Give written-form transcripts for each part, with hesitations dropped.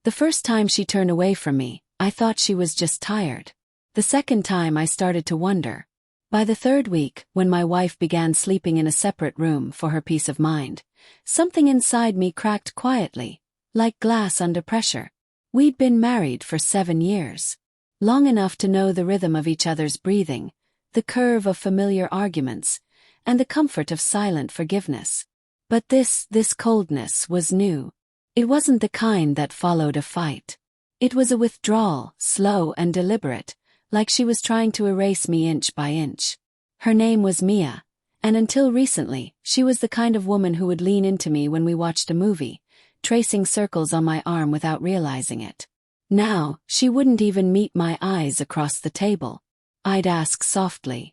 The first time she turned away from me, I thought she was just tired. The second time I started to wonder. By the third week, when my wife began sleeping in a separate room for her peace of mind, something inside me cracked quietly, like glass under pressure. We'd been married for 7 years. Long enough to know the rhythm of each other's breathing, the curve of familiar arguments, and the comfort of silent forgiveness. But this coldness was new. It wasn't the kind that followed a fight. It was a withdrawal, slow and deliberate, like she was trying to erase me inch by inch. Her name was Mia, and until recently, she was the kind of woman who would lean into me when we watched a movie, tracing circles on my arm without realizing it. Now, she wouldn't even meet my eyes across the table. I'd ask softly,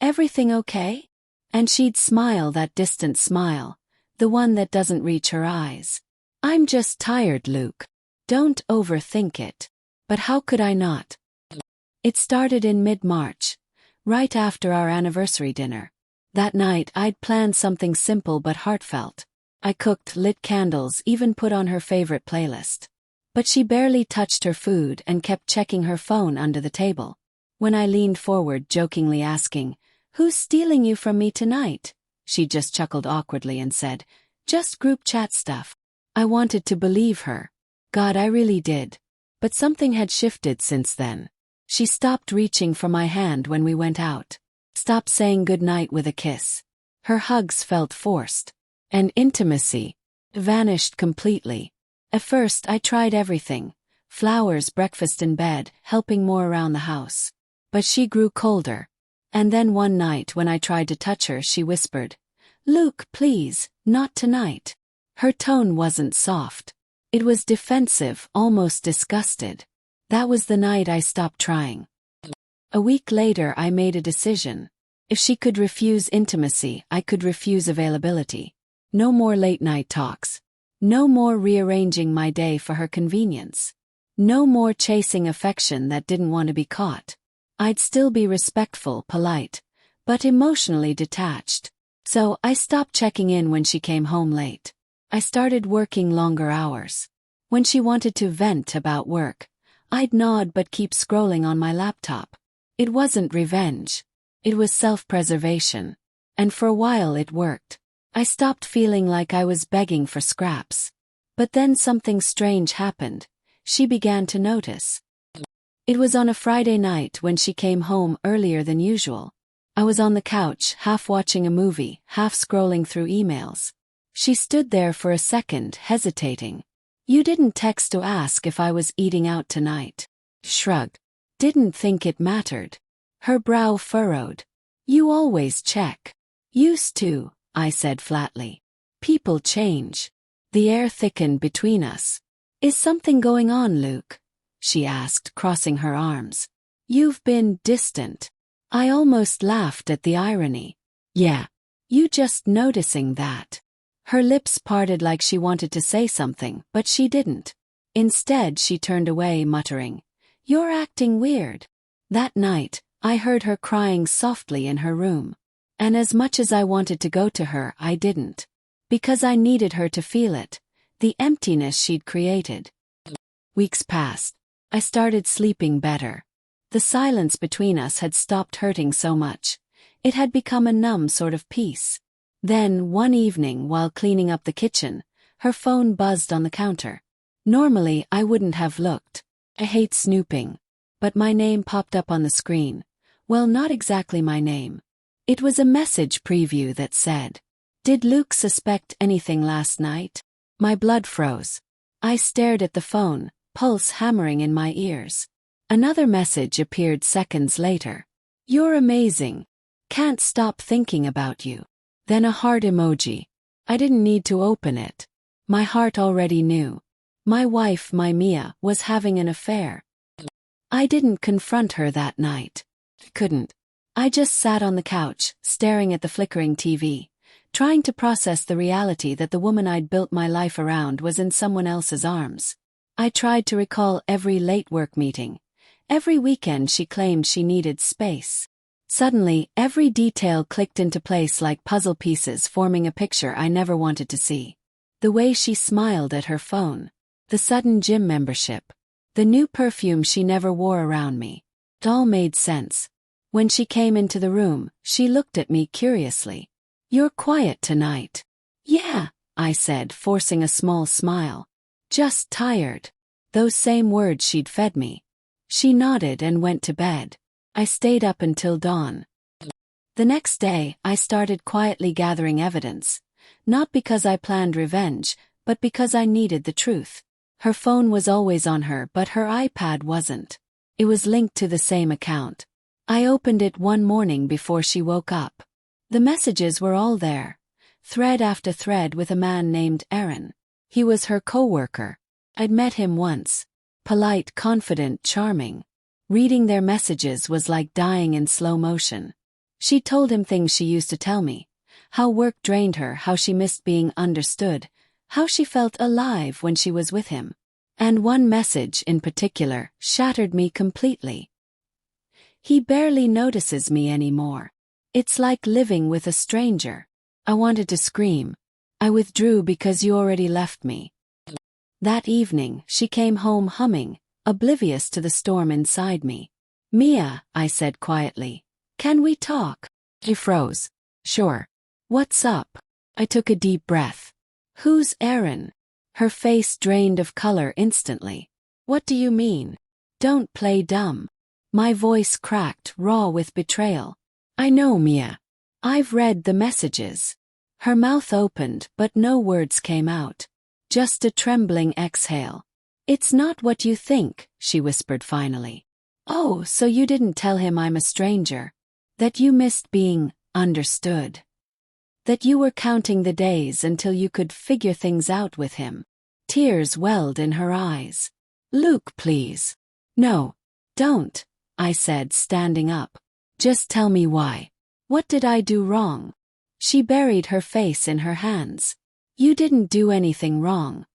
"Everything okay?" And she'd smile that distant smile, the one that doesn't reach her eyes. "I'm just tired, Luke. Don't overthink it." But how could I not? It started in mid-March, right after our anniversary dinner. That night I'd planned something simple but heartfelt. I cooked, lit candles, even put on her favorite playlist. But she barely touched her food and kept checking her phone under the table. When I leaned forward, jokingly asking, "Who's stealing you from me tonight?" she just chuckled awkwardly and said, "Just group chat stuff." I wanted to believe her. God, I really did. But something had shifted since then. She stopped reaching for my hand when we went out. Stopped saying goodnight with a kiss. Her hugs felt forced. And intimacy vanished completely. At first I tried everything. Flowers, breakfast in bed, helping more around the house. But she grew colder. And then one night when I tried to touch her, she whispered, "Luke, please, not tonight." Her tone wasn't soft. It was defensive, almost disgusted. That was the night I stopped trying. A week later I made a decision. If she could refuse intimacy, I could refuse availability. No more late-night talks. No more rearranging my day for her convenience. No more chasing affection that didn't want to be caught. I'd still be respectful, polite, but emotionally detached. So I stopped checking in when she came home late. I started working longer hours. When she wanted to vent about work, I'd nod but keep scrolling on my laptop. It wasn't revenge. It was self-preservation. And for a while it worked. I stopped feeling like I was begging for scraps. But then something strange happened. She began to notice. It was on a Friday night when she came home earlier than usual. I was on the couch, half watching a movie, half scrolling through emails. She stood there for a second, hesitating. "You didn't text to ask if I was eating out tonight." Shrug. Didn't think it mattered. Her brow furrowed. "You always check." "Used to," I said flatly. "People change." The air thickened between us. "Is something going on, Luke?" she asked, crossing her arms. "You've been distant." I almost laughed at the irony. "Yeah. You just noticing that." Her lips parted like she wanted to say something, but she didn't. Instead, she turned away, muttering, "You're acting weird." That night, I heard her crying softly in her room. And as much as I wanted to go to her, I didn't. Because I needed her to feel it, the emptiness she'd created. Weeks passed. I started sleeping better. The silence between us had stopped hurting so much. It had become a numb sort of peace. Then, one evening while cleaning up the kitchen, her phone buzzed on the counter. Normally, I wouldn't have looked. I hate snooping. But my name popped up on the screen. Well, not exactly my name. It was a message preview that said, "Did Luke suspect anything last night?" My blood froze. I stared at the phone, pulse hammering in my ears. Another message appeared seconds later. "You're amazing. Can't stop thinking about you." Then a heart emoji. I didn't need to open it. My heart already knew. My wife, my Mia, was having an affair. I didn't confront her that night. Couldn't. I just sat on the couch, staring at the flickering TV, trying to process the reality that the woman I'd built my life around was in someone else's arms. I tried to recall every late work meeting. Every weekend she claimed she needed space. Suddenly, every detail clicked into place like puzzle pieces forming a picture I never wanted to see. The way she smiled at her phone. the sudden gym membership, the new perfume she never wore around me. It all made sense. When she came into the room, she looked at me curiously. "You're quiet tonight." "Yeah," I said, forcing a small smile. "Just tired." Those same words she'd fed me. She nodded and went to bed. I stayed up until dawn. The next day, I started quietly gathering evidence. Not because I planned revenge, but because I needed the truth. Her phone was always on her, but her iPad wasn't. It was linked to the same account. I opened it one morning before she woke up. The messages were all there. Thread after thread with a man named Aaron. He was her coworker. I'd met him once. Polite, confident, charming. Reading their messages was like dying in slow motion. She told him things she used to tell me. How work drained her, how she missed being understood, how she felt alive when she was with him. And one message in particular shattered me completely. "He barely notices me anymore. It's like living with a stranger." I wanted to scream. "I withdrew because you already left me." That evening, she came home humming, oblivious to the storm inside me. "Mia," I said quietly, "can we talk?" She froze. "Sure. What's up?" I took a deep breath. "Who's Aaron?" Her face drained of color instantly. "What do you mean?" "Don't play dumb." My voice cracked, raw with betrayal. "I know, Mia. I've read the messages." Her mouth opened, but no words came out. Just a trembling exhale. "It's not what you think," she whispered finally. "Oh, so you didn't tell him I'm a stranger? That you missed being understood? That you were counting the days until you could figure things out with him?" Tears welled in her eyes. "Luke, please." "No. Don't," I said, standing up. "Just tell me why. What did I do wrong?" She buried her face in her hands. "You didn't do anything wrong.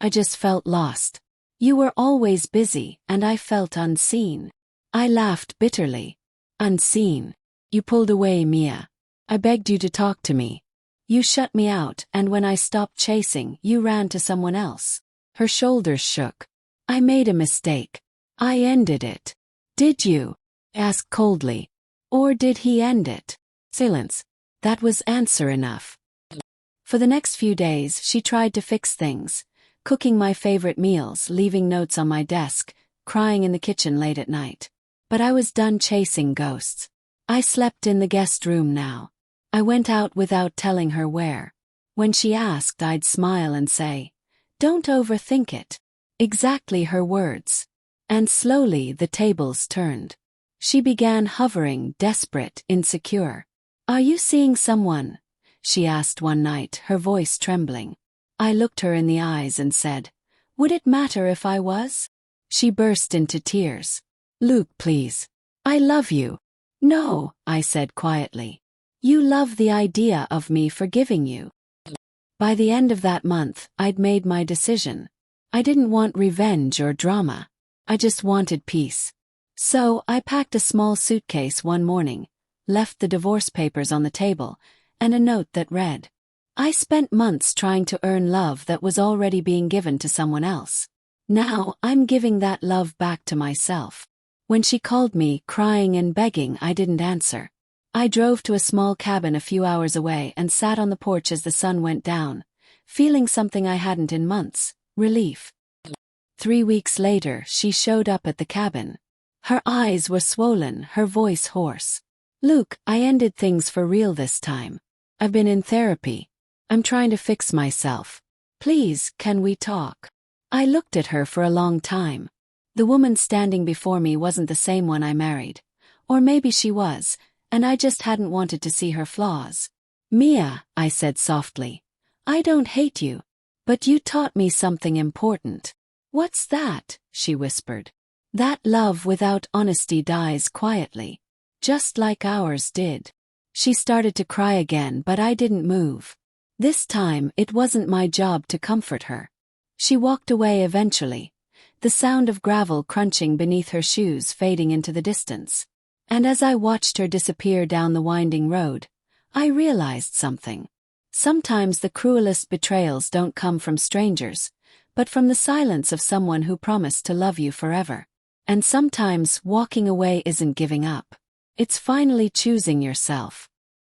I just felt lost. You were always busy, and I felt unseen." I laughed bitterly. "Unseen? You pulled away, Mia. I begged you to talk to me. You shut me out, and when I stopped chasing, you ran to someone else." Her shoulders shook. "I made a mistake. I ended it." "Did you?" I asked coldly. "Or did he end it?" Silence. That was answer enough. For the next few days, she tried to fix things, cooking my favorite meals, leaving notes on my desk, crying in the kitchen late at night. But I was done chasing ghosts. I slept in the guest room now. I went out without telling her where. When she asked, I'd smile and say, "Don't overthink it." Exactly her words. And slowly the tables turned. She began hovering, desperate, insecure. "Are you seeing someone?" she asked one night, her voice trembling. I looked her in the eyes and said, "Would it matter if I was?" She burst into tears. "Luke, please. I love you." "No," I said quietly. "You love the idea of me forgiving you." By the end of that month, I'd made my decision. I didn't want revenge or drama. I just wanted peace. So I packed a small suitcase one morning, left the divorce papers on the table, and a note that read, "I spent months trying to earn love that was already being given to someone else. Now I'm giving that love back to myself." When she called me, crying and begging, I didn't answer. I drove to a small cabin a few hours away and sat on the porch as the sun went down, feeling something I hadn't in months: relief. 3 weeks later, she showed up at the cabin. Her eyes were swollen, her voice hoarse. "Luke, I ended things for real this time. I've been in therapy. I'm trying to fix myself. Please, can we talk?" I looked at her for a long time. The woman standing before me wasn't the same one I married. Or maybe she was, and I just hadn't wanted to see her flaws. "Mia," I said softly, "I don't hate you. But you taught me something important." "What's that?" she whispered. "That love without honesty dies quietly. Just like ours did." She started to cry again, but I didn't move. This time, it wasn't my job to comfort her. She walked away eventually, the sound of gravel crunching beneath her shoes fading into the distance. And as I watched her disappear down the winding road, I realized something. Sometimes the cruelest betrayals don't come from strangers, but from the silence of someone who promised to love you forever. And sometimes walking away isn't giving up. It's finally choosing yourself.